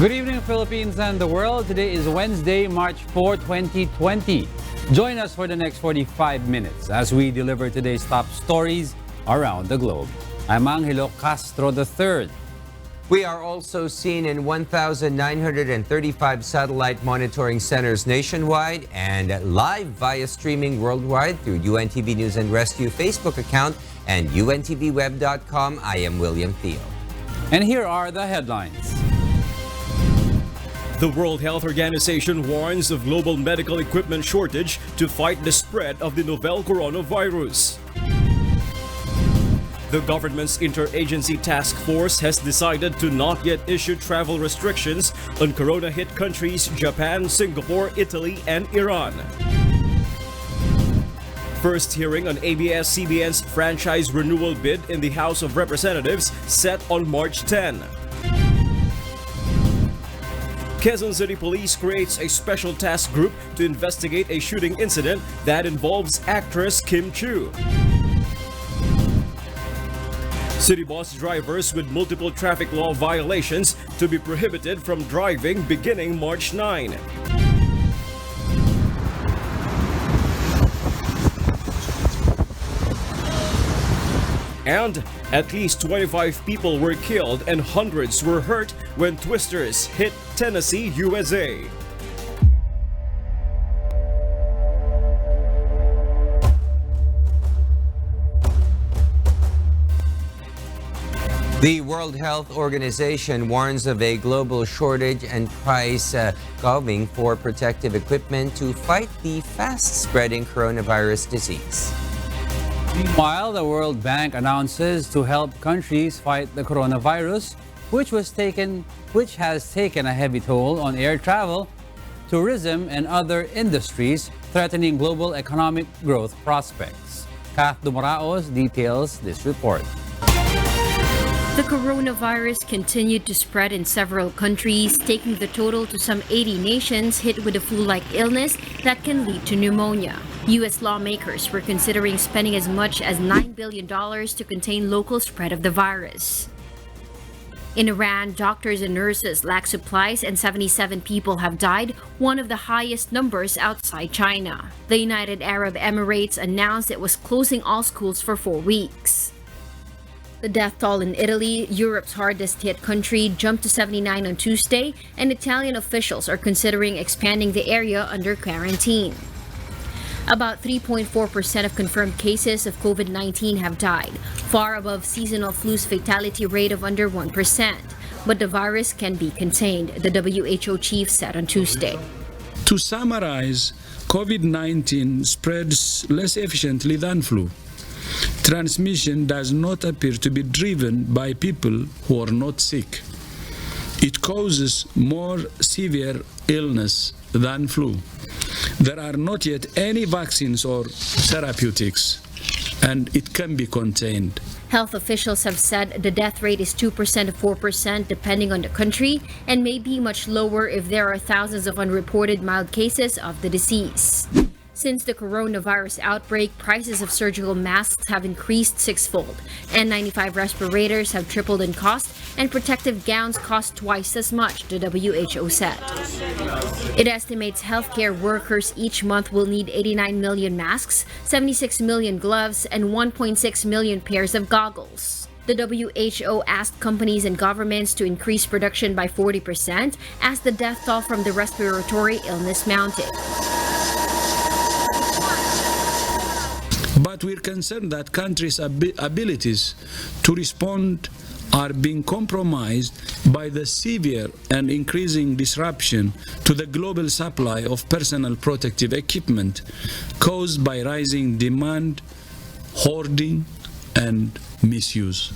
Good evening, Philippines and the world. Today is Wednesday, March 4, 2020. Join us for the next 45 minutes as we deliver today's top stories around the globe. I'm Angelo Castro III. We are also seen in 1,935 satellite monitoring centers nationwide and live via streaming worldwide through UNTV News and Rescue Facebook account and UNTVweb.com. I am William Theo. And here are the headlines. The World Health Organization warns of global medical equipment shortage to fight the spread of the novel coronavirus. The government's interagency task force has decided to not yet issue travel restrictions on corona-hit countries Japan, Singapore, Italy, and Iran. First hearing on Abs-Cbn's franchise renewal bid in the House of Representatives set on March 10. Quezon City Police creates a special task group to investigate a shooting incident that involves actress Kim Chiu. City bus drivers with multiple traffic law violations to be prohibited from driving beginning March 9. And at least 25 people were killed and hundreds were hurt when twisters hit Tennessee, USA. The World Health Organization warns of a global shortage and price gouging for protective equipment to fight the fast-spreading coronavirus disease. Meanwhile, the World Bank announces to help countries fight the coronavirus, which has taken a heavy toll on air travel, tourism, and other industries, threatening global economic growth prospects. Kath Dumaraos details this report. The coronavirus continued to spread in several countries, taking the total to some 80 nations hit with a flu-like illness that can lead to pneumonia. U.S. lawmakers were considering spending as much as $9 billion to contain local spread of the virus. In Iran, doctors and nurses lack supplies and 77 people have died, one of the highest numbers outside China. The United Arab Emirates announced it was closing all schools for 4 weeks. The death toll in Italy, Europe's hardest-hit country, jumped to 79 on Tuesday, and Italian officials are considering expanding the area under quarantine. About 3.4% of confirmed cases of COVID-19 have died, far above seasonal flu's fatality rate of under 1%. But the virus can be contained, the WHO chief said on Tuesday. To summarize, COVID-19 spreads less efficiently than flu. Transmission does not appear to be driven by people who are not sick. It causes more severe illness than flu. There are not yet any vaccines or therapeutics, and it can be contained. Health officials have said the death rate is 2% to 4% depending on the country, and may be much lower if there are thousands of unreported mild cases of the disease. Since the coronavirus outbreak, prices of surgical masks have increased sixfold. N95 respirators have tripled in cost, and protective gowns cost twice as much, the WHO said. It estimates healthcare workers each month will need 89 million masks, 76 million gloves, and 1.6 million pairs of goggles. The WHO asked companies and governments to increase production by 40% as the death toll from the respiratory illness mounted. But we're concerned that countries' abilities to respond are being compromised by the severe and increasing disruption to the global supply of personal protective equipment caused by rising demand, hoarding, and misuse.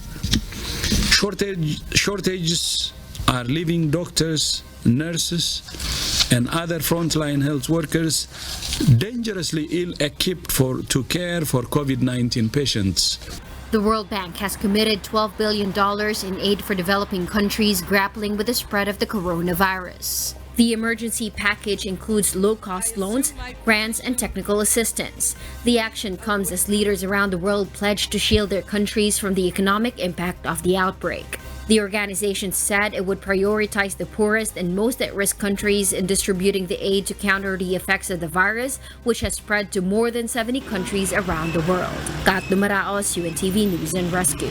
Shortages are leaving doctors, nurses, and other frontline health workers dangerously ill-equipped to care for COVID-19 patients. The World Bank has committed $12 billion in aid for developing countries grappling with the spread of the coronavirus. The emergency package includes low-cost loans, grants, and technical assistance. The action comes as leaders around the world pledge to shield their countries from the economic impact of the outbreak. The organization said it would prioritize the poorest and most at-risk countries in distributing the aid to counter the effects of the virus, which has spread to more than 70 countries around the world. Kat Lumaraos, UNTV News and Rescue.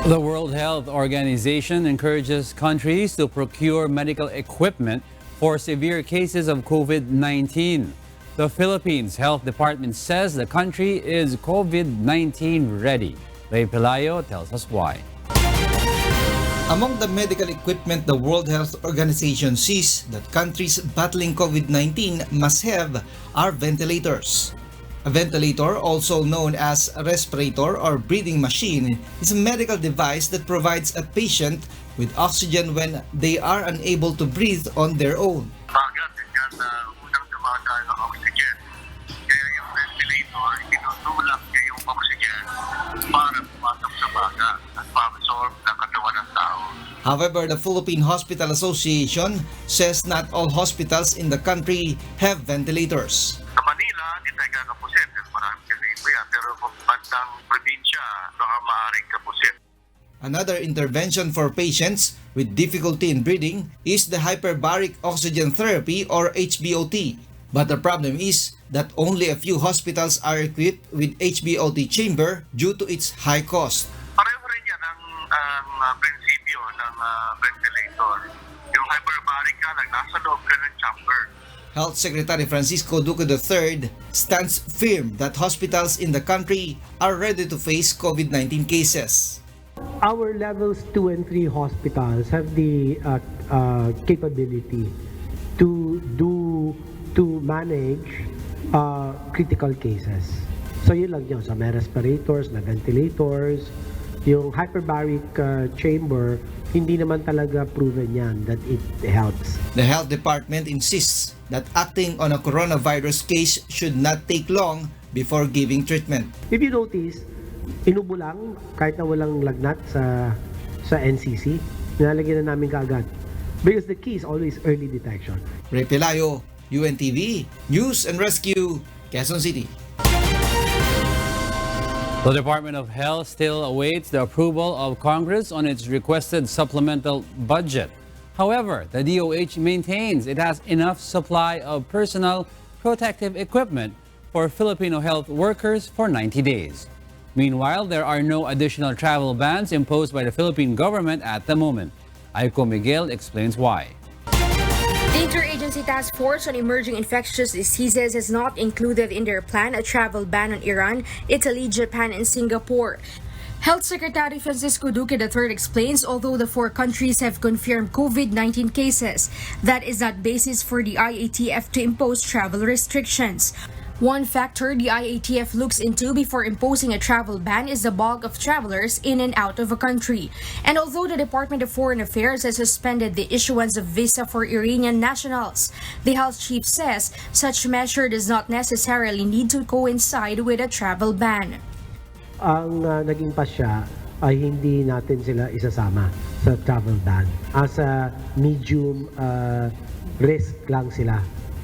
The World Health Organization encourages countries to procure medical equipment for severe cases of COVID-19. The Philippines Health Department says the country is COVID-19 ready. Ray Pelayo tells us why. Among the medical equipment the World Health Organization sees that countries battling COVID-19 must have are ventilators. A ventilator, also known as a respirator or breathing machine, is a medical device that provides a patient with oxygen when they are unable to breathe on their own. Bagat yan na unang dumada ng oxygen. Kaya yung ventilator, tinutulak niya yung oxygen para pumasok sa baga at ma-absorb ng katawan ng tao. However, the Philippine Hospital Association says not all hospitals in the country have ventilators. Sa Manila, di tayo kakapusit. Maraming ventilator yan. Pero kung bandang probinsya, baka maaaring kapusit. Another intervention for patients with difficulty in breathing is the hyperbaric oxygen therapy or HBOT. But the problem is that only a few hospitals are equipped with HBOT chamber due to its high cost. Pareho rin yan ang prinsipyo ng ventilator. Yung hyperbaric ka lang, nasa loob ka ng chamber. Health Secretary Francisco Duque III stands firm that hospitals in the country are ready to face COVID-19 cases. Our levels 2 and 3 hospitals have the capability to manage critical cases. So yun lang yun. So may respirators, may ventilators. Yung hyperbaric chamber, hindi naman talaga proven yan that it helps. The health department insists that acting on a coronavirus case should not take long before giving treatment. If you notice, inubo lang kahit na walang lagnat sa NCC, nilalagyan na namin kaagad. Because the key is always early detection. Ray Pelayo, UNTV, News and Rescue, Quezon City. The Department of Health still awaits the approval of Congress on its requested supplemental budget. However, the DOH maintains it has enough supply of personal protective equipment for Filipino health workers for 90 days. Meanwhile, there are no additional travel bans imposed by the Philippine government at the moment. Aiko Miguel explains why. The Interagency Task Force on Emerging Infectious Diseases has not included in their plan a travel ban on Iran, Italy, Japan, and Singapore. Health Secretary Francisco Duque III explains although the 4 countries have confirmed COVID-19 cases, that is not basis for the IATF to impose travel restrictions. One factor the IATF looks into before imposing a travel ban is the bulk of travelers in and out of a country. And although the Department of Foreign Affairs has suspended the issuance of visa for Iranian nationals, the health chief says such measure does not necessarily need to coincide with a travel ban. Ang naging pasya ay hindi natin sila isasama sa travel ban. As a medium risk lang sila.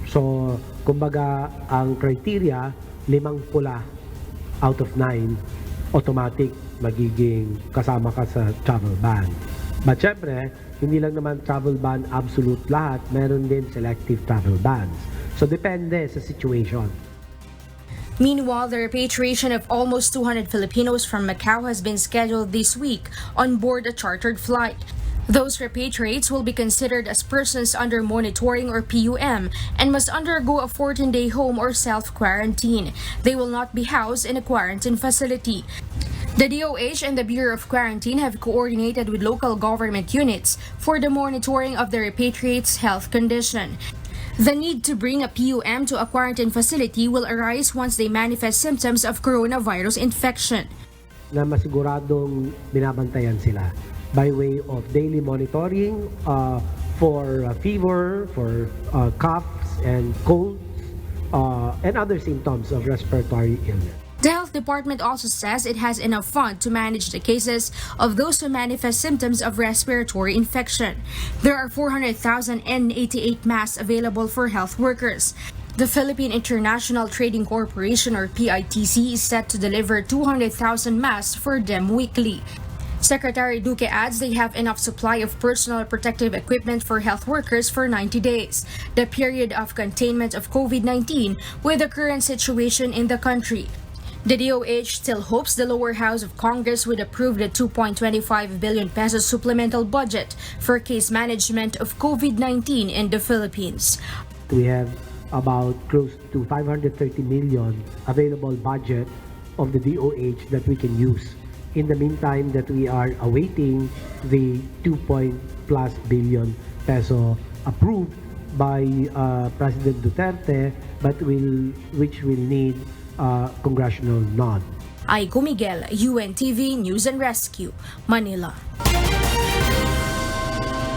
So, kumbaga, ang criteria, 5 pula out of 9, automatic magiging kasama ka sa travel ban. But syempre, hindi lang naman travel ban absolute lahat, meron din selective travel bans. So, depende sa situation. Meanwhile, the repatriation of almost 200 Filipinos from Macau has been scheduled this week on board a chartered flight. Those repatriates will be considered as persons under monitoring or PUM and must undergo a 14-day home or self-quarantine. They will not be housed in a quarantine facility. The DOH and the Bureau of Quarantine have coordinated with local government units for the monitoring of the repatriates' health condition. The need to bring a PUM to a quarantine facility will arise once they manifest symptoms of coronavirus infection. Na masiguradong binabantayan sila by way of daily monitoring for fever, for coughs and colds, and other symptoms of respiratory illness. The Health Department also says it has enough funds to manage the cases of those who manifest symptoms of respiratory infection. There are 400,000 N98 masks available for health workers. The Philippine International Trading Corporation or PITC is set to deliver 200,000 masks for them weekly. Secretary Duque adds they have enough supply of personal protective equipment for health workers for 90 days, the period of containment of COVID-19 with the current situation in the country. The DOH still hopes the lower house of Congress would approve the 2.25 billion pesos supplemental budget for case management of COVID-19 in the Philippines. We have about close to 530 million available budget of the DOH that we can use. In the meantime, that we are awaiting the 2+ billion peso approved by President Duterte, but which will need congressional nod. Aiko Miguel, UNTV News and Rescue, Manila.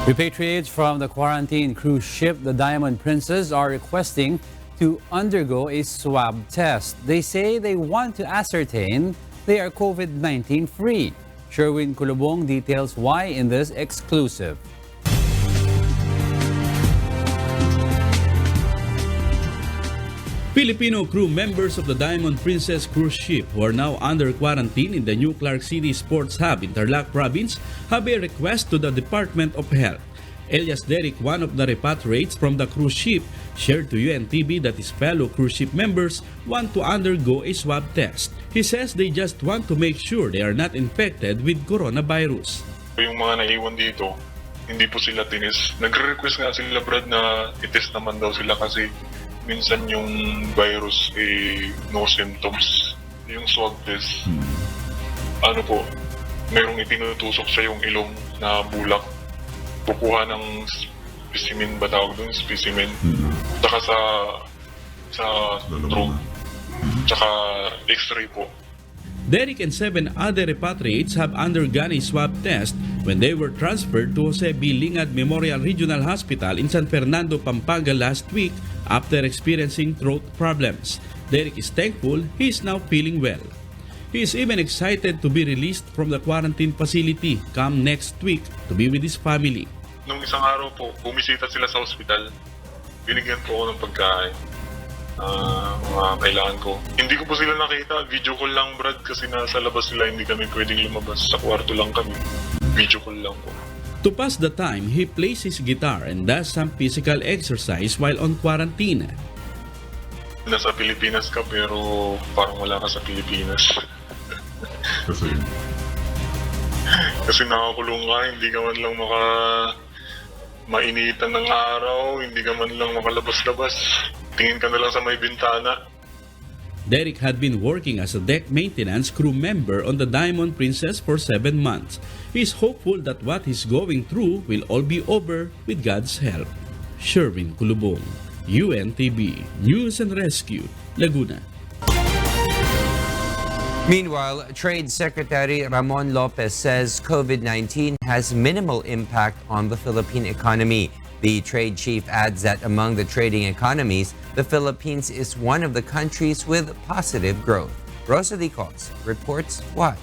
Repatriates from the quarantine cruise ship, the Diamond Princess, are requesting to undergo a swab test. They say they want to ascertain they are COVID-19 free. Sherwin Kulubong details why in this exclusive. Filipino crew members of the Diamond Princess cruise ship who are now under quarantine in the new Clark City Sports Hub in Tarlac Province have a request to the Department of Health. Elias Derrick, one of the repatriates from the cruise ship, shared to UNTV that his fellow cruise ship members want to undergo a swab test. He says they just want to make sure they are not infected with coronavirus. Yung mga naiwan dito, hindi po sila tinis. Nagre-request nga sila, Brad, na itest naman daw sila kasi minsan yung virus no symptoms. Yung swab test, ano po, mayroong itinutusok sa yung ilong na bulak. Kukuha ng specimen ba tawag doon? Specimen. Tsaka sa throat. Tsaka x-ray po. Derrick and 7 other repatriates have undergone a swab test when they were transferred to Jose B. Lingad Memorial Regional Hospital in San Fernando, Pampanga last week after experiencing throat problems. Derrick is thankful he is now feeling well. He is even excited to be released from the quarantine facility come next week to be with his family. Nung isang araw po, bumisita sila sa ospital. Binigyan po ako ng pagkain. Mga kailangan ko. Hindi ko po sila nakita. Video call lang, Brad, kasi nasa labas sila. Hindi kami pwedeng lumabas. Sa kwarto lang kami. Video call lang po. To pass the time, he plays his guitar and does some physical exercise while on quarantine. Nasa Pilipinas ka pero parang wala ka sa Pilipinas. Kasi nakakulong ka, hindi ka man lang mainitan ng araw, hindi ka man lang makalabas-labas. Tingin ka na lang sa may bintana. Derrick had been working as a deck maintenance crew member on the Diamond Princess for 7 months. He is hopeful that what he's going through will all be over with God's help. Sherwin Kulubong, UNTV News and Rescue, Laguna. Meanwhile, Trade Secretary Ramon Lopez says COVID-19 has minimal impact on the Philippine economy. The trade chief adds that among the trading economies, the Philippines is one of the countries with positive growth. Rosa Licos reports why.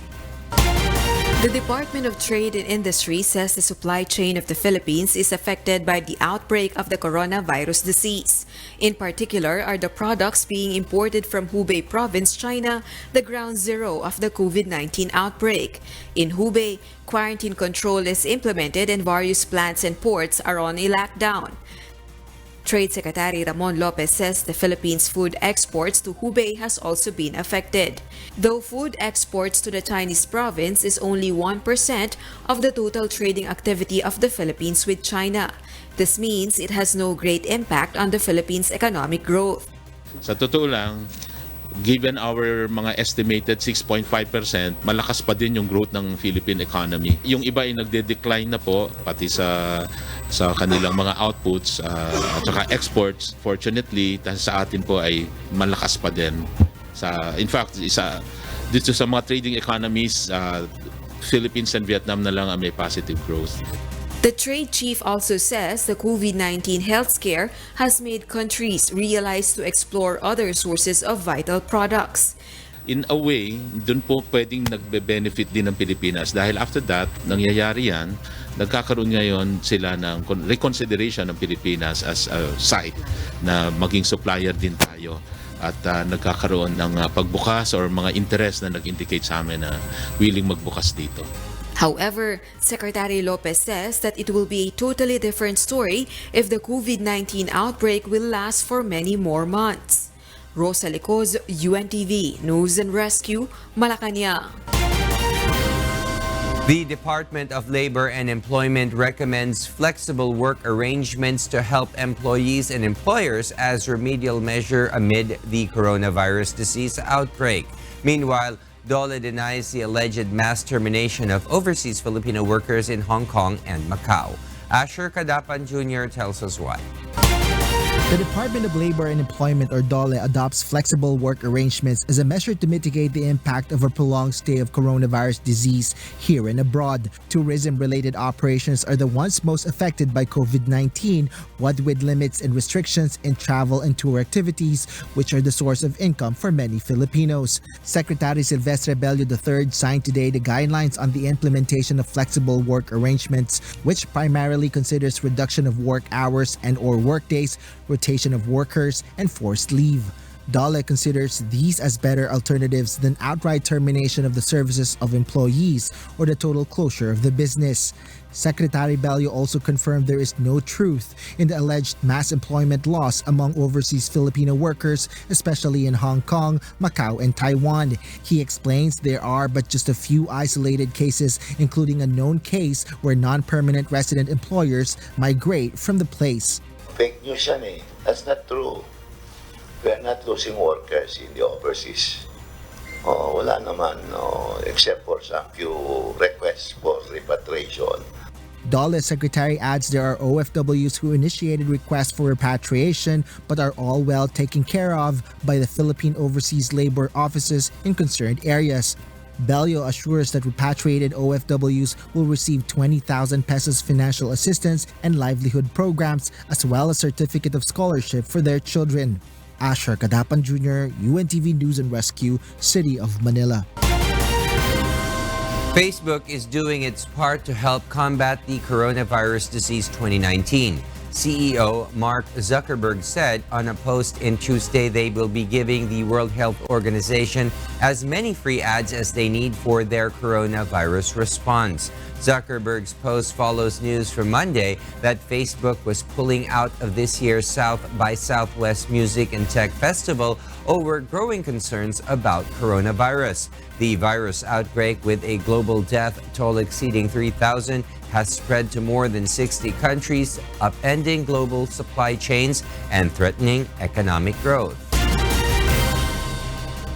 The Department of Trade and Industry says the supply chain of the Philippines is affected by the outbreak of the coronavirus disease. In particular are the products being imported from Hubei Province, China, the ground zero of the COVID-19 outbreak. In Hubei, quarantine control is implemented and various plants and ports are on a lockdown. Trade Secretary Ramon Lopez says the Philippines' food exports to Hubei has also been affected. Though food exports to the Chinese province is only 1% of the total trading activity of the Philippines with China. This means it has no great impact on the Philippines' economic growth. Sa totoo lang, given our mga estimated 6.5%, malakas pa din yung growth ng Philippine economy. Yung iba ay nagde-decline na po, pati sa kanilang mga outputs at saka exports. Fortunately, sa atin po ay malakas pa din. In fact, dito sa mga trading economies, Philippines and Vietnam na lang ang may positive growth. The trade chief also says the COVID-19 health scare has made countries realize to explore other sources of vital products. In a way, dun po pwedeng nagbe-benefit din ng Pilipinas dahil after that, nangyayari yan, nagkakaroon ngayon sila ng reconsideration ng Pilipinas as a site na maging supplier din tayo at nagkakaroon ng pagbukas or mga interest na nag-indicate sa amin na willing magbukas dito. However, Secretary Lopez says that it will be a totally different story if the COVID-19 outbreak will last for many more months. Rosa Licoz, UNTV News and Rescue, Malacanang. The Department of Labor and Employment recommends flexible work arrangements to help employees and employers as remedial measure amid the coronavirus disease outbreak. Meanwhile, DOLE denies the alleged mass termination of overseas Filipino workers in Hong Kong and Macau. Asher Kadapan Jr. tells us why. The Department of Labor and Employment, or DOLE, adopts flexible work arrangements as a measure to mitigate the impact of a prolonged stay of coronavirus disease here and abroad. Tourism-related operations are the ones most affected by COVID-19, what with limits and restrictions in travel and tour activities, which are the source of income for many Filipinos. Secretary Silvestre Bello III signed today the guidelines on the implementation of flexible work arrangements, which primarily considers reduction of work hours and/or workdays, rotation of workers, and forced leave. DOLE considers these as better alternatives than outright termination of the services of employees or the total closure of the business. Secretary Bello also confirmed there is no truth in the alleged mass employment loss among overseas Filipino workers, especially in Hong Kong, Macau, and Taiwan. He explains there are but just a few isolated cases, including a known case where non-permanent resident employers migrate from the place. Fake news yan eh. That's not true. We are not losing workers in the overseas. Wala naman, except for some few requests for repatriation. DOLE Secretary adds there are OFWs who initiated requests for repatriation but are all well taken care of by the Philippine Overseas Labor Offices in concerned areas. Bello assures that repatriated OFWs will receive 20,000 pesos financial assistance and livelihood programs, as well as certificate of scholarship for their children. Asher Kadapan Jr., UNTV News and Rescue, City of Manila. Facebook is doing its part to help combat the coronavirus disease 2019. CEO Mark Zuckerberg said on a post in Tuesday they will be giving the World Health Organization as many free ads as they need for their coronavirus response. Zuckerberg's post follows news from Monday that Facebook was pulling out of this year's South by Southwest Music and Tech Festival over growing concerns about coronavirus. The virus outbreak, with a global death toll exceeding 3,000, has spread to more than 60 countries, upending global supply chains and threatening economic growth.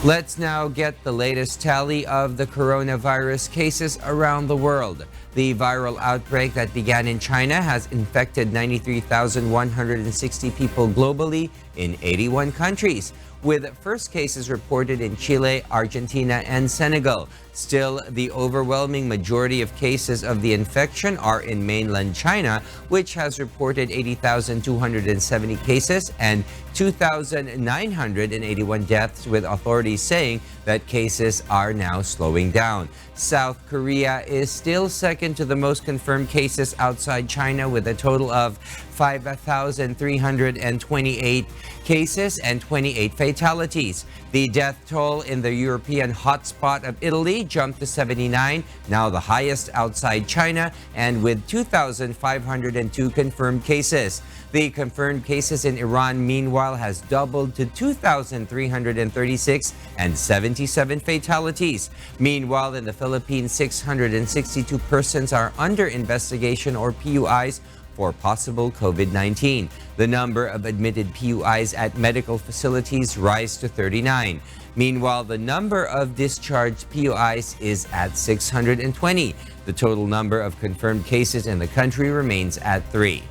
Let's now get the latest tally of the coronavirus cases around the world. The viral outbreak that began in China has infected 93,160 people globally in 81 countries, with first cases reported in Chile, Argentina, and Senegal. Still, the overwhelming majority of cases of the infection are in mainland China, which has reported 80,270 cases and 2,981 deaths, with authorities saying that cases are now slowing down. South Korea is still second to the most confirmed cases outside China, with a total of 5,328 cases and 28 fatalities. The death toll in the European hotspot of Italy jumped to 79, now the highest outside China, and with 2,502 confirmed cases. The confirmed cases in Iran, meanwhile, has doubled to 2,336 and 77 fatalities. Meanwhile, in the Philippines, 662 persons are under investigation, or PUIs, for possible COVID-19. The number of admitted PUIs at medical facilities rise to 39. Meanwhile, the number of discharged PUIs is at 620. The total number of confirmed cases in the country remains at 3.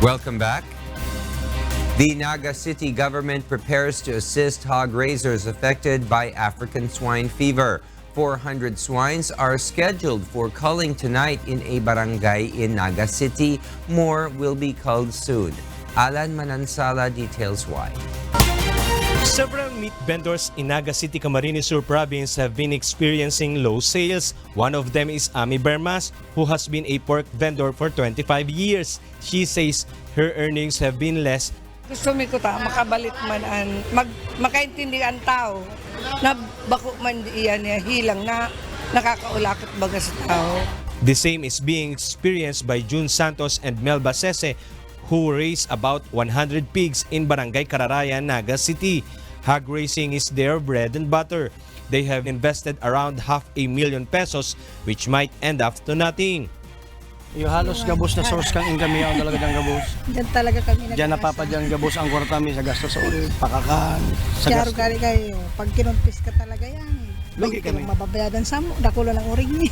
Welcome back. The Naga City government prepares to assist hog raisers affected by African swine fever. 400 swines are scheduled for culling tonight in a barangay in Naga City. More will be culled soon. Alan Manansala details why. Several meat vendors in Naga City, Camarines Sur Province have been experiencing low sales. One of them is Ami Bermas, who has been a pork vendor for 25 years. She says her earnings have been less. Gusto mi ko ta makabalik man an makaintindi ang tao na bako man iyan niya hilang na nakakaulakot baga sa tao. The same is being experienced by June Santos and Melba Sese, who raise about 100 pigs in Barangay Cararayan, Naga City. Hog raising is their bread and butter. They have invested around 500,000 pesos, which might end up to nothing. Yung halos gabos na source kang income yaw talaga dyan gabos. Diyan talaga kami nag-asa. Diyan napapadyan gabos ang kwarta mi sa gastos sa ulit, pakakan, sa Kaya gastos. gali kayo, pag kinumpis ka talaga yan. Lugi kami. Mababayadan sa mo, dakulo ng uring ni.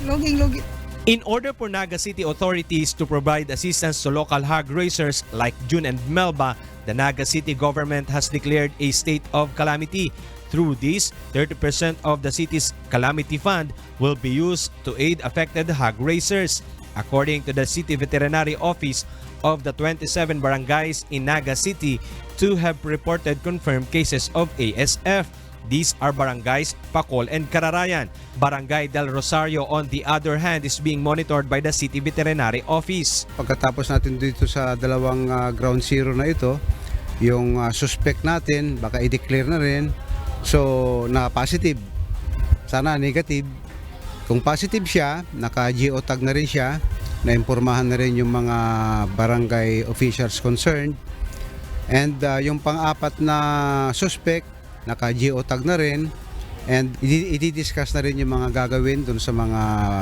Luging-lugi. In order for Naga City authorities to provide assistance to local hog raisers like June and Melba, the Naga City government has declared a state of calamity. Through this, 30% of the city's calamity fund will be used to aid affected hog raisers. According to the City Veterinary Office, of the 27 barangays in Naga City, 2 have reported confirmed cases of ASF. These are barangays Pacol and Cararayan. Barangay Del Rosario, on the other hand, is being monitored by the City Veterinary Office. Pagkatapos natin dito sa dalawang ground zero na ito, yung suspect natin, baka i-declare na rin. So, na positive. Sana negative. Kung positive siya, naka-geotag na rin siya, na-impormahan na rin yung mga barangay officials concerned. And yung pang-apat na suspect, naka-geotag na rin. And i-discuss na rin yung mga gagawin dun sa mga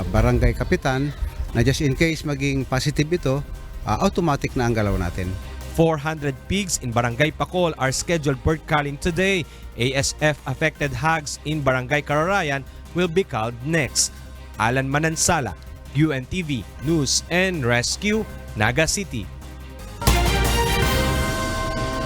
barangay kapitan na just in case maging positive ito, automatic na ang galaw natin. 400 pigs in Barangay Pacol are scheduled for culling today. ASF-affected hogs in Barangay Cararayan will be culled next. Alan Manansala, UNTV News and Rescue, Naga City.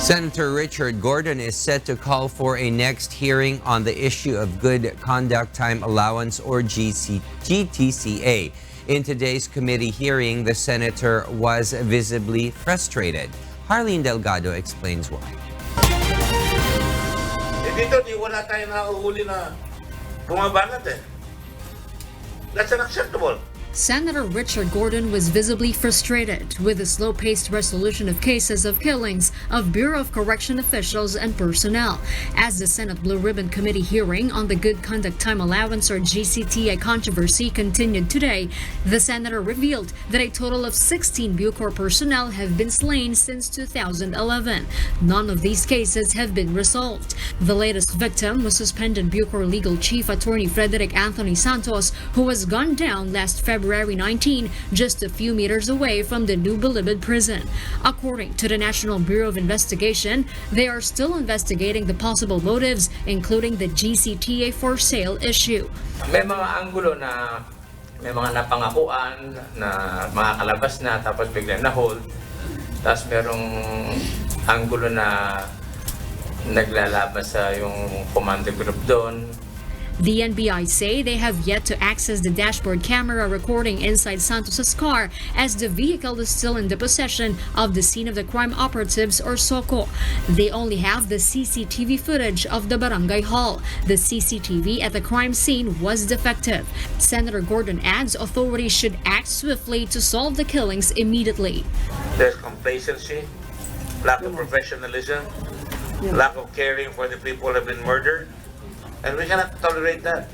Senator Richard Gordon is set to call for a next hearing on the issue of Good Conduct Time Allowance, or GTCA. In today's committee hearing, the senator was visibly frustrated. Harleen Delgado explains why. Dito, wala tayong nahuhuli na bumabanat eh. That's unacceptable. Senator Richard Gordon was visibly frustrated with the slow-paced resolution of cases of killings of Bureau of Correction officials and personnel. As the Senate Blue Ribbon Committee hearing on the Good Conduct Time Allowance, or GCTA controversy continued today, the senator revealed that a total of 16 Bucor personnel have been slain since 2011. None of these cases have been resolved. The latest victim was suspended Bucor Legal Chief Attorney Frederick Anthony Santos, who was gunned down last February 19, just a few meters away from the New Bilibid prison. According to the National Bureau of Investigation, they are still investigating the possible motives, including the GCTA for sale issue. May mga anggulo na may mga napangakuan na makakalabas na tapos biglang na-hold. Tapos merong anggulo na naglalabas sa yung commando group doon. The NBI say they have yet to access the dashboard camera recording inside Santos's car, as the vehicle is still in the possession of the scene of the crime operatives, or SOCO. They only have the CCTV footage of the barangay hall. The CCTV at the crime scene was defective. Senator Gordon adds authorities should act swiftly to solve the killings immediately. There's complacency, lack of professionalism, lack of caring for the people who have been murdered. And we cannot tolerate that.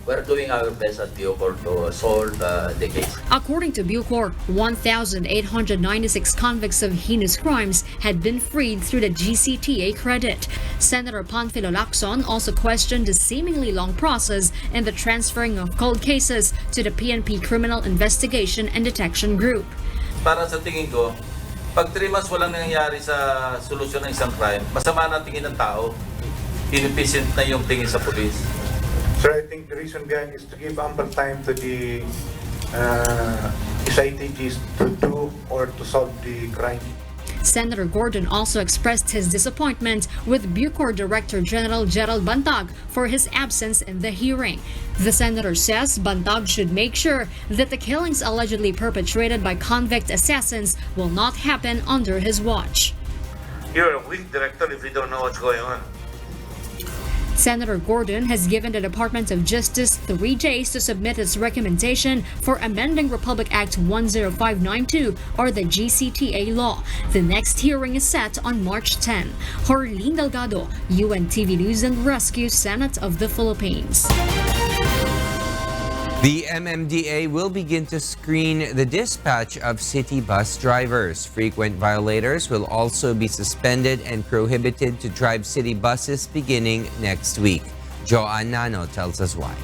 We're doing our best at Bucor to solve the case. According to Bucor, 1,896 convicts of heinous crimes had been freed through the GCTA credit. Senator Panfilo Lacson also questioned the seemingly long process in the transferring of cold cases to the PNP Criminal Investigation and Detection Group. Para sa tingin ko, pag 3 months walang nangyayari sa solusyon ng isang crime, masama na tingin ng tao. Inefficient na yung tingin sa police. Sir, I think the reason behind is to give ample time to the SITGs to do or to solve the crime. Senator Gordon also expressed his disappointment with Bucor Director General Gerald Bantag for his absence in the hearing. The senator says Bantag should make sure that the killings allegedly perpetrated by convict assassins will not happen under his watch. You're a weak director if you don't know what's going on. Senator Gordon has given the Department of Justice 3 days to submit its recommendation for amending Republic Act 10592, or the GCTA law. The next hearing is set on March 10. Harleen Delgado, UNTV News and Rescue, Senate of the Philippines. The MMDA will begin to screen the dispatch of city bus drivers. Frequent violators will also be suspended and prohibited to drive city buses beginning next week. Joanne Nano tells us why.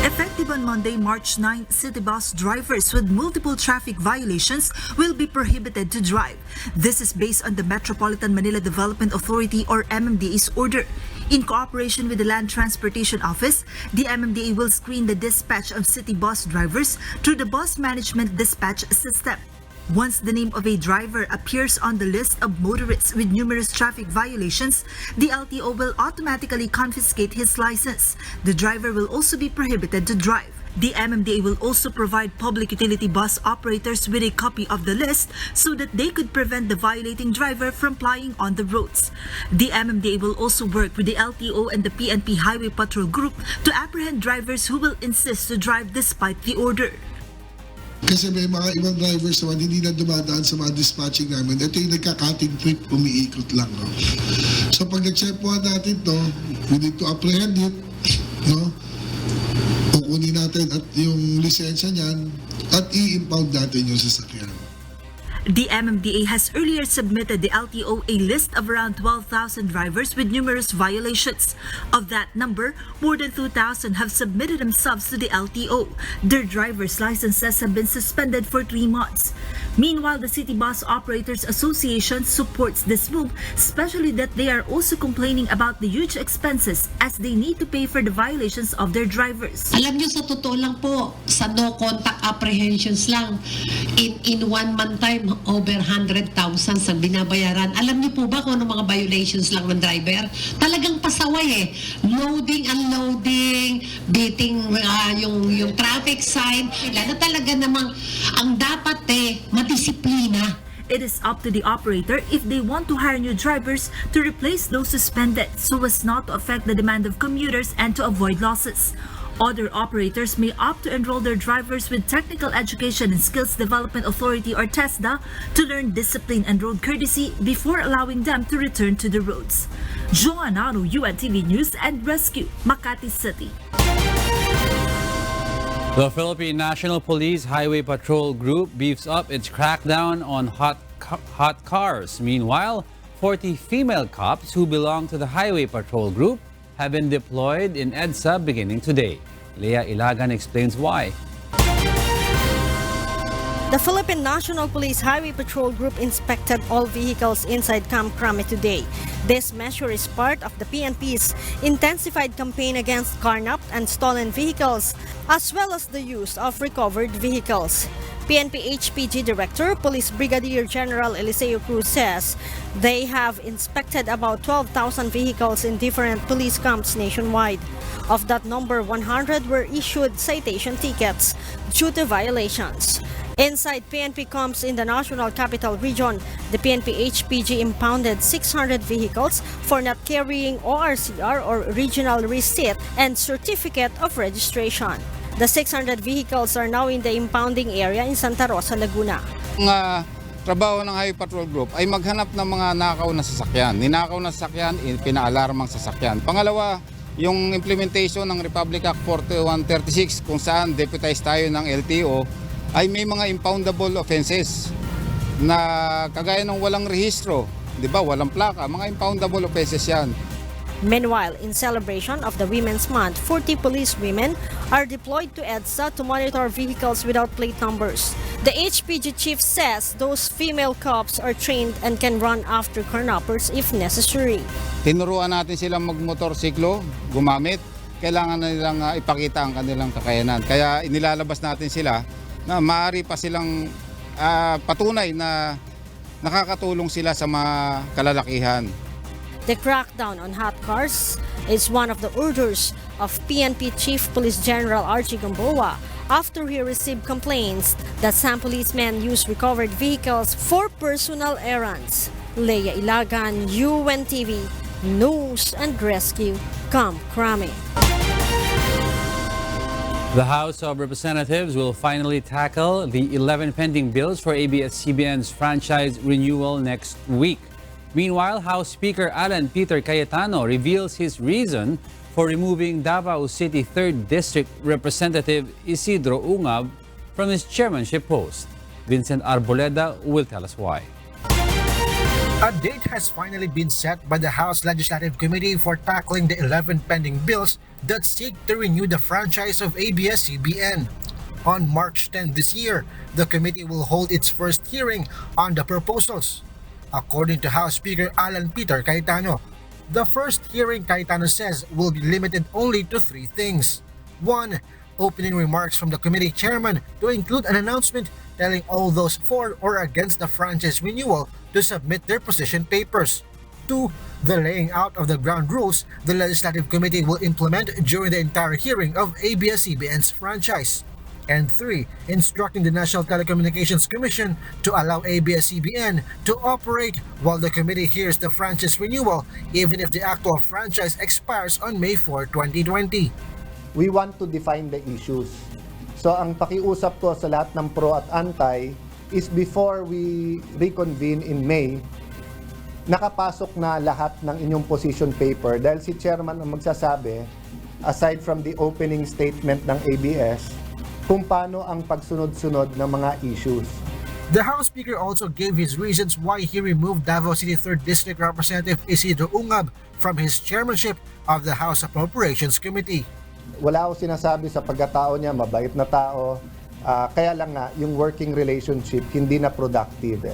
Effective on Monday, March 9, city bus drivers with multiple traffic violations will be prohibited to drive. This is based on the Metropolitan Manila Development Authority or MMDA's order. In cooperation with the Land Transportation Office, the MMDA will screen the dispatch of city bus drivers through the Bus Management Dispatch System. Once the name of a driver appears on the list of motorists with numerous traffic violations, the LTO will automatically confiscate his license. The driver will also be prohibited to drive. The MMDA will also provide public utility bus operators with a copy of the list so that they could prevent the violating driver from plying on the roads. The MMDA will also work with the LTO and the PNP Highway Patrol Group to apprehend drivers who will insist to drive despite the order. Kasi may mga ibang drivers naman hindi na dumadaan sa mga dispatching namin. Ito yung nagka-cutting trip, umiikot lang. No? So pag nag-checkpoint natin to, we need to apprehend it. No? Kukunin natin at yung lisensya niyan at i-impound natin yung sasakyan. The MMDA has earlier submitted the LTO a list of around 12,000 drivers with numerous violations. Of that number, more than 2,000 have submitted themselves to the LTO. Their driver's licenses have been suspended for 3 months. Meanwhile, the City Bus Operators Association supports this move, especially that they are also complaining about the huge expenses as they need to pay for the violations of their drivers. Alam nyo, sa totoo lang po, sa no contact apprehensions lang, in 1 month time, over 100,000 sa binabayaran. Alam niyo po ba kung ano mga violations lang ng driver? Talagang pasaway eh. Loading, unloading, beating yung traffic sign. Lalo talaga namang ang dapat madisiplina. It is up to the operator if they want to hire new drivers to replace those suspended so as not to affect the demand of commuters and to avoid losses. Other operators may opt to enroll their drivers with Technical Education and Skills Development Authority or TESDA to learn discipline and road courtesy before allowing them to return to the roads. Joanne Nano, UNTV News and Rescue, Makati City. The Philippine National Police Highway Patrol Group beefs up its crackdown on hot cars. Meanwhile, 40 female cops who belong to the Highway Patrol Group have been deployed in EDSA beginning today. Leah Ilagan explains why. The Philippine National Police Highway Patrol Group inspected all vehicles inside Camp Crame today. This measure is part of the PNP's intensified campaign against carnapped and stolen vehicles, as well as the use of recovered vehicles. PNP HPG Director, Police Brigadier General Eliseo Cruz says they have inspected about 12,000 vehicles in different police camps nationwide. Of that number, 100 were issued citation tickets due to violations. Inside PNP camps in the National Capital Region, the PNP HPG impounded 600 vehicles for not carrying ORCR or Regional Receipt and Certificate of Registration. The 600 vehicles are now in the impounding area in Santa Rosa, Laguna. Ang trabaho ng Highway Patrol Group ay maghanap ng mga nakaw na sasakyan. Ninakaw na sasakyan, pinaalarmang sasakyan. Pangalawa, yung implementation ng Republic Act 4136 kung saan deputize tayo ng LTO ay may mga impoundable offenses na kagaya ng walang rehistro, di ba, walang plaka, mga impoundable offenses yan. Meanwhile, in celebration of the Women's Month, 40 police women are deployed to EDSA to monitor vehicles without plate numbers. The HPG chief says those female cops are trained and can run after carnappers if necessary. Tinuruan natin silang magmotorsiklo, gumamit. Kailangan na nilang ipakita ang kanilang kakayanan. Kaya inilalabas natin sila na maaari pa silang patunay na nakakatulong sila sa mga kalalakihan. The crackdown on hot cars is one of the orders of PNP Chief Police General Archie Gamboa after he received complaints that some policemen use recovered vehicles for personal errands. Leah Ilagan, UNTV, News and Rescue, Camp Crame. The House of Representatives will finally tackle the 11 pending bills for ABS-CBN's franchise renewal next week. Meanwhile, House Speaker Alan Peter Cayetano reveals his reason for removing Davao City 3rd District Representative Isidro Ungab from his chairmanship post. Vincent Arboleda will tell us why. A date has finally been set by the House Legislative Committee for tackling the 11 pending bills that seek to renew the franchise of Abs-Cbn. On March 10 this year, the committee will hold its first hearing on the proposals. According to House Speaker Alan Peter Cayetano, the first hearing, Cayetano says, will be limited only to 3 things. 1. Opening remarks from the committee chairman to include an announcement telling all those for or against the franchise renewal to submit their position papers. 2. The laying out of the ground rules the Legislative Committee will implement during the entire hearing of Abs-Cbn's franchise. And 3. Instructing the National Telecommunications Commission to allow Abs-Cbn to operate while the committee hears the franchise renewal even if the actual franchise expires on May 4, 2020. We want to define the issues. So ang pakiusap ko sa lahat ng pro at anti is before we reconvene in May, nakapasok na lahat ng inyong position paper dahil si chairman ang magsasabi, aside from the opening statement ng ABS, kung paano ang pagsunod-sunod ng mga issues. The House Speaker also gave his reasons why he removed Davao City 3rd District Representative Isidro Ungab from his chairmanship of the House Appropriations Committee. Wala ako sinasabi sa pagkatao niya, mabait na tao, kaya lang nga yung working relationship hindi na productive.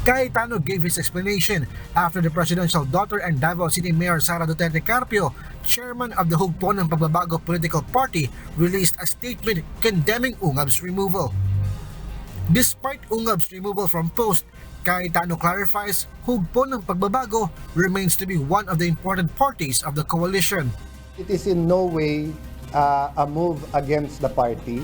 Cayetano gave his explanation after the presidential daughter and Davao City Mayor Sara Duterte Carpio, chairman of the Hugpong ng Pagbabago Political Party, released a statement condemning Ungab's removal. Despite Ungab's removal from post, Cayetano clarifies Hugpong ng Pagbabago remains to be one of the important parties of the coalition. It is in no way a move against the party.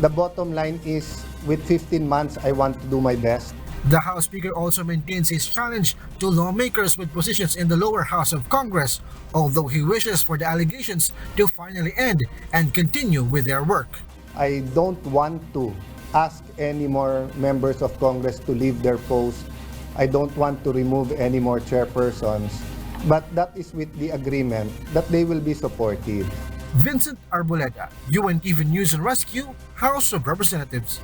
The bottom line is, with 15 months, I want to do my best. The House Speaker also maintains his challenge to lawmakers with positions in the lower house of Congress, although he wishes for the allegations to finally end and continue with their work. I don't want to ask any more members of Congress to leave their post. I don't want to remove any more chairpersons. But that is with the agreement that they will be supportive. Vincent Arboleda, UNTV News and Rescue, House of Representatives.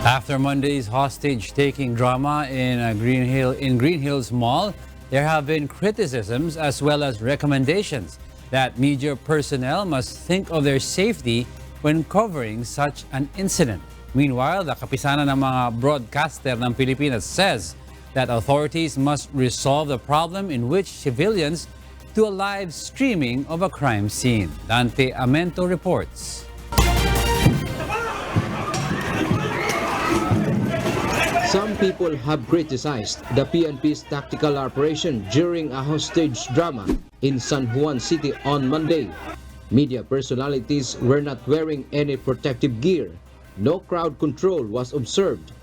After Monday's hostage-taking drama in Green Hills Mall, there have been criticisms as well as recommendations that media personnel must think of their safety when covering such an incident. Meanwhile, the kapisanan ng mga broadcaster ng Pilipinas says that authorities must resolve the problem in which civilians do a live streaming of a crime scene. Dante Amento reports. Some people have criticized the PNP's tactical operation during a hostage drama in San Juan City on Monday. Media personalities were not wearing any protective gear. No crowd control was observed.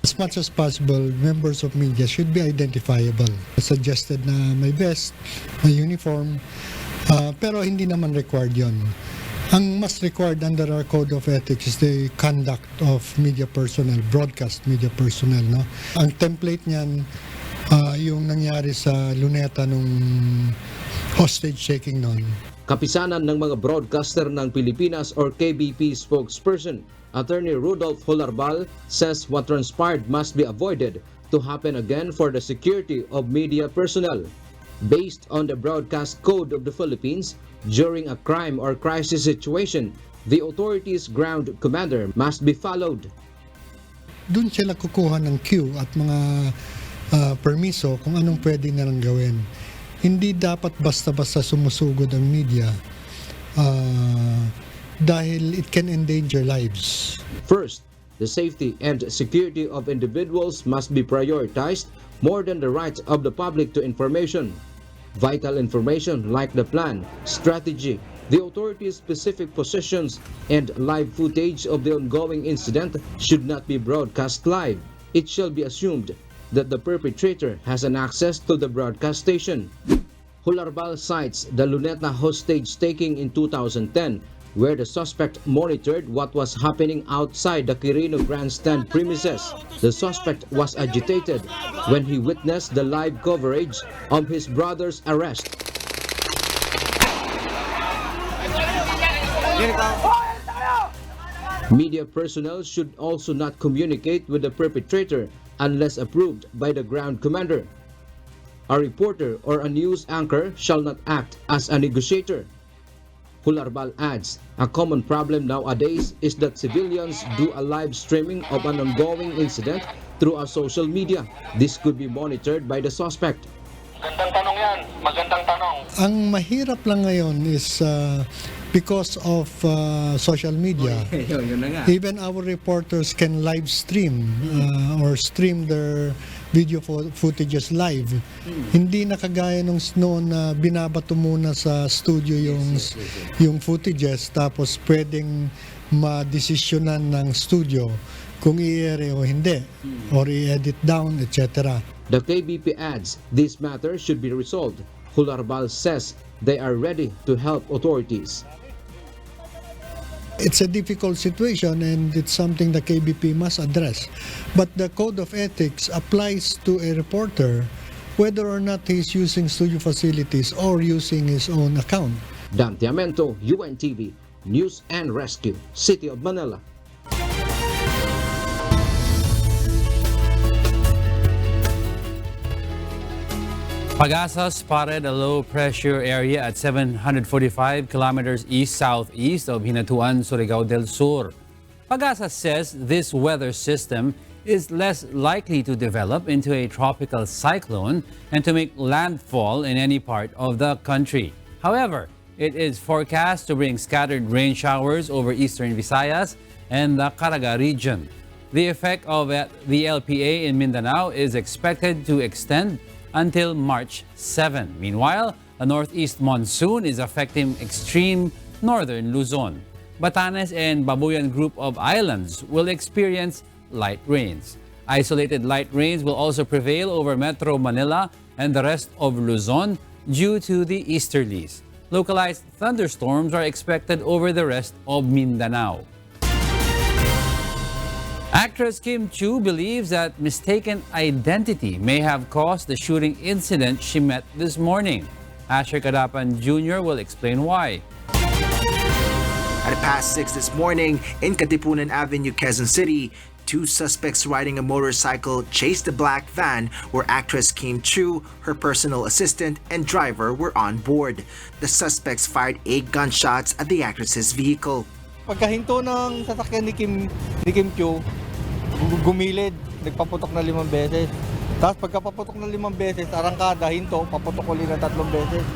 As much as possible, members of media should be identifiable. Suggested na may vest, may uniform, pero hindi naman required yon. Ang mas required under our code of ethics is the conduct of media personnel, broadcast media personnel. No? Ang template niyan, yung nangyari sa Luneta nung hostage taking noon. Kapisanan ng mga broadcaster ng Pilipinas or KBP spokesperson, Attorney Rudolph Holarbal, says what transpired must be avoided to happen again for the security of media personnel. Based on the Broadcast Code of the Philippines, during a crime or crisis situation, the authorities' ground commander must be followed. Doon sila kukuha ng cue at mga permiso kung anong pwede nilang gawin. Hindi dapat basta-basta sumusugod ang media dahil it can endanger lives. First, the safety and security of individuals must be prioritized more than the rights of the public to information. Vital information like the plan, strategy, the authorities' specific positions, and live footage of the ongoing incident should not be broadcast live. It shall be assumed that the perpetrator has an access to the broadcast station. Holarbal cites the Luneta hostage-taking in 2010, where the suspect monitored what was happening outside the Quirino Grandstand premises. The suspect was agitated when he witnessed the live coverage of his brother's arrest. Media personnel should also not communicate with the perpetrator unless approved by the ground commander. A reporter or a news anchor shall not act as a negotiator. Hularbal adds, a common problem nowadays is that civilians do a live streaming of an ongoing incident through a social media. This could be monitored by the suspect. Magandang tanong yan. Magandang tanong. Ang mahirap lang ngayon is because of social media. Even our reporters can live stream or stream their video footages live. Hindi na kagaya nung noon na binabato muna sa studio yung footages tapos pwedeng madesisyonan ng studio kung i-ere o hindi or i-edit down, etc. The KBP adds this matter should be resolved. Hularbal says they are ready to help authorities. It's a difficult situation and it's something the KBP must address. But the code of ethics applies to a reporter whether or not he's using studio facilities or using his own account. Dante Amento, UNTV, News and Rescue, City of Manila. Pag-asa spotted a low-pressure area at 745 kilometers east-southeast of Hinatuan, Surigao del Sur. Pag-asa says this weather system is less likely to develop into a tropical cyclone and to make landfall in any part of the country. However, it is forecast to bring scattered rain showers over eastern Visayas and the Caraga region. The effect of the LPA in Mindanao is expected to extend until March 7. Meanwhile, a northeast monsoon is affecting extreme northern Luzon. Batanes and Babuyan group of islands will experience light rains. Isolated light rains will also prevail over Metro Manila and the rest of Luzon due to the easterlies. Localized thunderstorms are expected over the rest of Mindanao. Actress Kim Chiu believes that mistaken identity may have caused the shooting incident she met this morning. Asher Kadapan Jr. will explain why. At past 6 this morning in Katipunan Avenue, Quezon City, two suspects riding a motorcycle chased a black van where actress Kim Chiu, her personal assistant, and driver were on board. The suspects fired 8 gunshots at the actress's vehicle. Pagkahinto ng sasakyan ni Kim Chiu, gumilid, nagpaputok na 5 beses. Tapos pagkapaputok na 5 beses, arangkada, hinto, paputok ulit na 3 beses.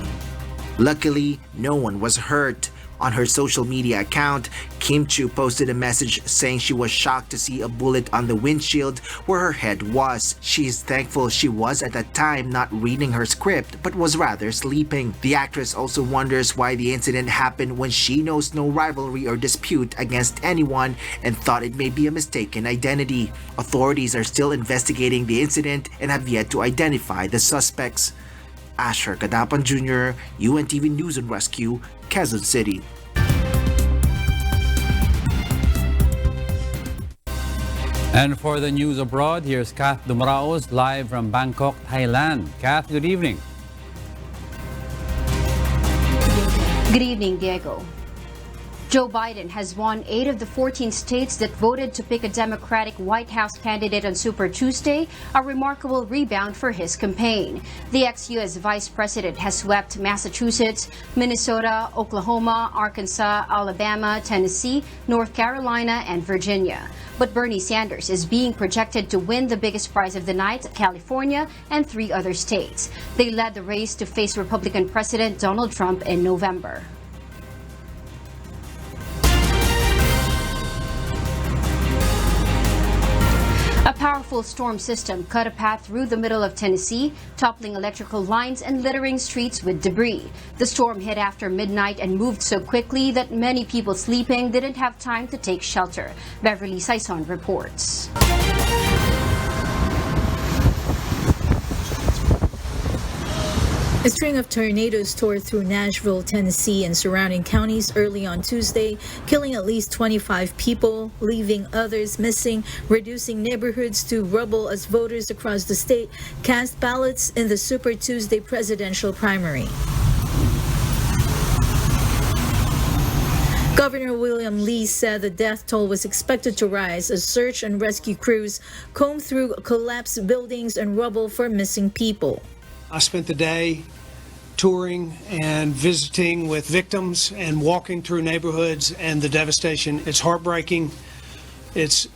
Luckily, no one was hurt. On her social media account, Kim Chiu posted a message saying she was shocked to see a bullet on the windshield where her head was. She is thankful she was at that time not reading her script but was rather sleeping. The actress also wonders why the incident happened when she knows no rivalry or dispute against anyone and thought it may be a mistaken identity. Authorities are still investigating the incident and have yet to identify the suspects. Asher Kadapan Jr., UNTV News and Rescue, Quezon City. And for the news abroad, here's Kath Dumraos live from Bangkok, Thailand. Kath, good evening. Good evening, Diego. Joe Biden has won 8 of the 14 states that voted to pick a Democratic White House candidate on Super Tuesday, a remarkable rebound for his campaign. The ex-U.S. Vice President has swept Massachusetts, Minnesota, Oklahoma, Arkansas, Alabama, Tennessee, North Carolina, and Virginia. But Bernie Sanders is being projected to win the biggest prize of the night, California, and 3 other states. They led the race to face Republican President Donald Trump in November. A powerful storm system cut a path through the middle of Tennessee, toppling electrical lines and littering streets with debris. The storm hit after midnight and moved so quickly that many people sleeping didn't have time to take shelter. Beverly Saison reports. A string of tornadoes tore through Nashville, Tennessee, and surrounding counties early on Tuesday, killing at least 25 people, leaving others missing, reducing neighborhoods to rubble as voters across the state cast ballots in the Super Tuesday presidential primary. Governor Colonel William Lee said the death toll was expected to rise as search and rescue crews combed through collapsed buildings and rubble for missing people. I spent the day touring and visiting with victims and walking through neighborhoods and the devastation. It's heartbreaking. It's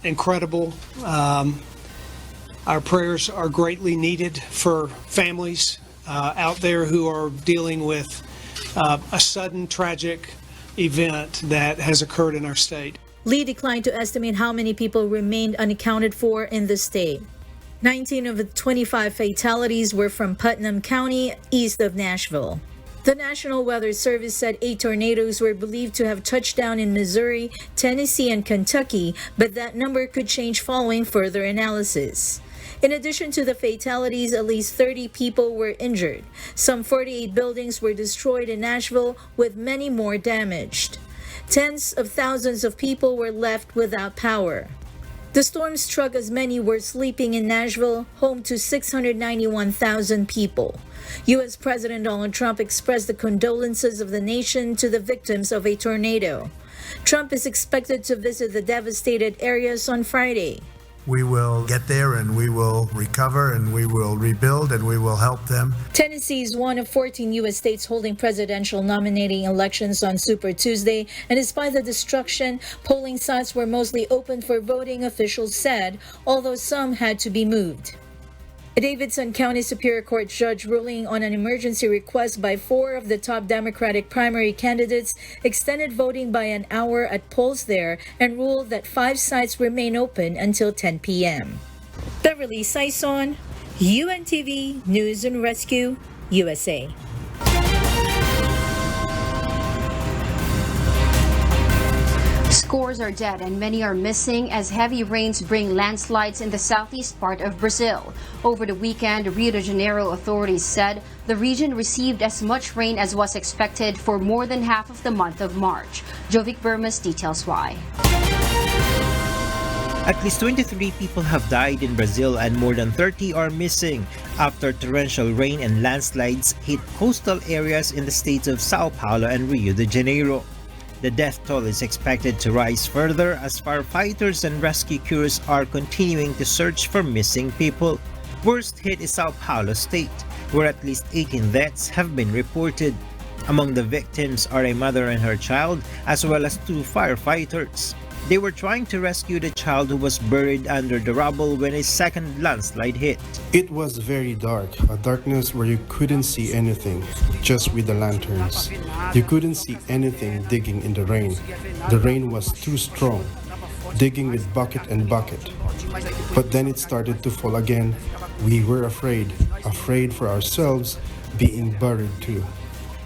incredible. Our prayers are greatly needed for families out there who are dealing with a sudden tragic event that has occurred in our state. Lee declined to estimate how many people remained unaccounted for in the state. 19 of the 25 fatalities were from Putnam County, east of Nashville. The National Weather Service said 8 tornadoes were believed to have touched down in Missouri, Tennessee, and Kentucky, but that number could change following further analysis. In addition to the fatalities, at least 30 people were injured. Some 48 buildings were destroyed in Nashville, with many more damaged. Tens of thousands of people were left without power. The storm struck as many were sleeping in Nashville, home to 691,000 people. U.S. President Donald Trump expressed the condolences of the nation to the victims of a tornado. Trump is expected to visit the devastated areas on Friday. We will get there and we will recover and we will rebuild and we will help them. Tennessee is one of 14 U.S. states holding presidential nominating elections on Super Tuesday, and despite the destruction, polling sites were mostly open for voting, officials said, although some had to be moved. A Davidson County Superior Court judge ruling on an emergency request by 4 of the top Democratic primary candidates extended voting by an hour at polls there and ruled that 5 sites remain open until 10 p.m. Beverly Saison, UNTV News and Rescue, USA. Scores are dead and many are missing as heavy rains bring landslides in the southeast part of Brazil. Over the weekend, Rio de Janeiro authorities said the region received as much rain as was expected for more than half of the month of March. Jovic Burmas details why. At least 23 people have died in Brazil and more than 30 are missing after torrential rain and landslides hit coastal areas in the states of Sao Paulo and Rio de Janeiro. The death toll is expected to rise further as firefighters and rescue crews are continuing to search for missing people. Worst hit is Sao Paulo state, where at least 18 deaths have been reported. Among the victims are a mother and her child, as well as 2 firefighters. They were trying to rescue the child who was buried under the rubble when a second landslide hit. It was very dark, a darkness where you couldn't see anything, just with the lanterns. You couldn't see anything digging in the rain. The rain was too strong, digging with bucket and bucket. But then it started to fall again. We were afraid for ourselves, being buried too.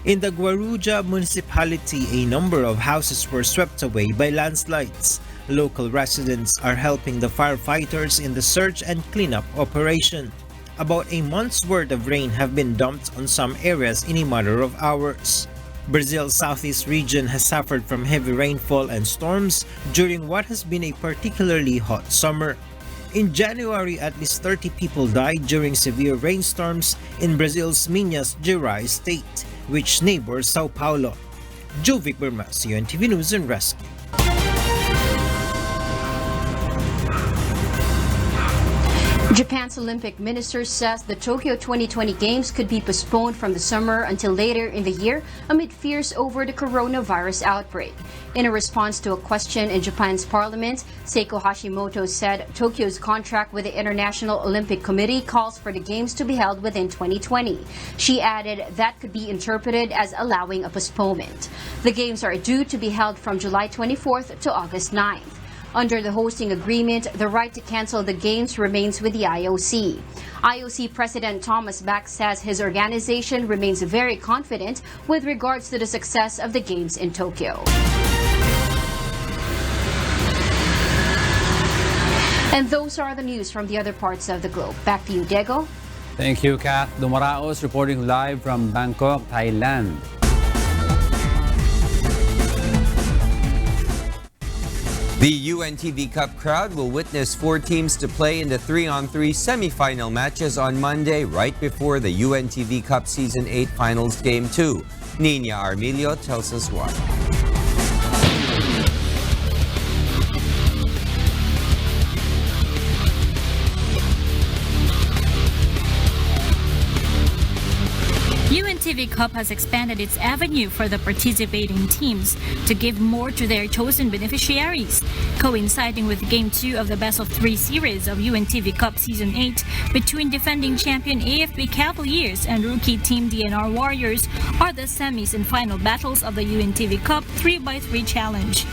In the Guarujá municipality, a number of houses were swept away by landslides. Local residents are helping the firefighters in the search and cleanup operation. About a month's worth of rain have been dumped on some areas in a matter of hours. Brazil's southeast region has suffered from heavy rainfall and storms during what has been a particularly hot summer. In January, at least 30 people died during severe rainstorms in Brazil's Minas Gerais state, which neighbors Sao Paulo. Jovic Burmas, UNTV News and Rescue. Japan's Olympic minister says the Tokyo 2020 Games could be postponed from the summer until later in the year amid fears over the coronavirus outbreak. In a response to a question in Japan's parliament, Seiko Hashimoto said Tokyo's contract with the International Olympic Committee calls for the Games to be held within 2020. She added that could be interpreted as allowing a postponement. The Games are due to be held from July 24th to August 9th. Under the hosting agreement, the right to cancel the Games remains with the IOC. IOC President Thomas Bach says his organization remains very confident with regards to the success of the Games in Tokyo. And those are the news from the other parts of the globe. Back to you, Diego. Thank you, Kath Dumaraos, reporting live from Bangkok, Thailand. The UNTV Cup crowd will witness 4 teams to play in the 3-on-3 semifinal matches on Monday, right before the UNTV Cup Season 8 Finals Game 2. Nina Armilio tells us why. UNTV Cup has expanded its avenue for the participating teams to give more to their chosen beneficiaries, coinciding with Game 2 of the best-of-3 series of UNTV Cup Season 8 between defending champion AFP Cavaliers and rookie team DNR Warriors are the semis and final battles of the UNTV Cup 3x3 Challenge.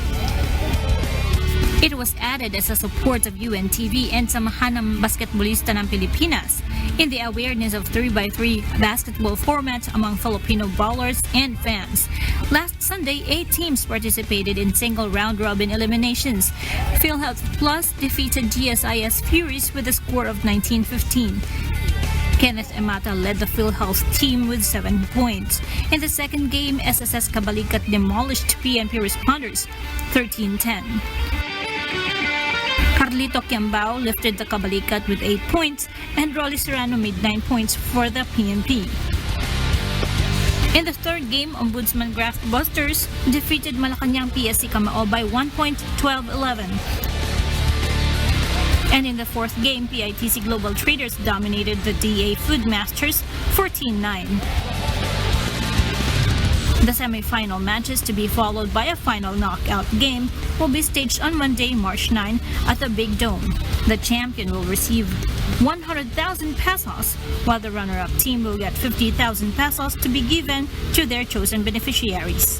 It was added as a support of UNTV and Samahan ng Basketballista ng Pilipinas in the awareness of 3x3 basketball format among Filipino ballers and fans. Last Sunday, 8 teams participated in single round-robin eliminations. PhilHealth Plus defeated GSIS Furies with a score of 19-15. Kenneth Emata led the PhilHealth team with 7 points. In the second game, SSS Kabalikat demolished PNP responders 13-10. Carlito Quiambao lifted the Kabalikat with 8 points and Rolly Serrano made 9 points for the PNP. In the third game, Ombudsman Graft Busters defeated Malacanang PSC Camao by 1 point, 12-11. And in the fourth game, PITC Global Traders dominated the DA Food Masters 14-9. The semi-final matches, to be followed by a final knockout game, will be staged on Monday, March 9 at the Big Dome. The champion will receive 100,000 pesos, while the runner-up team will get 50,000 pesos to be given to their chosen beneficiaries.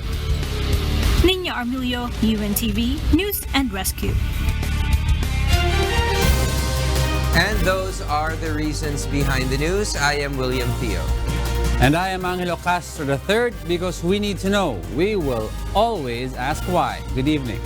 Nina Armilio, UNTV News and Rescue. And those are the reasons behind the news. I am William Theo. And I am Angelo Castro III, because we need to know. We will always ask why. Good evening.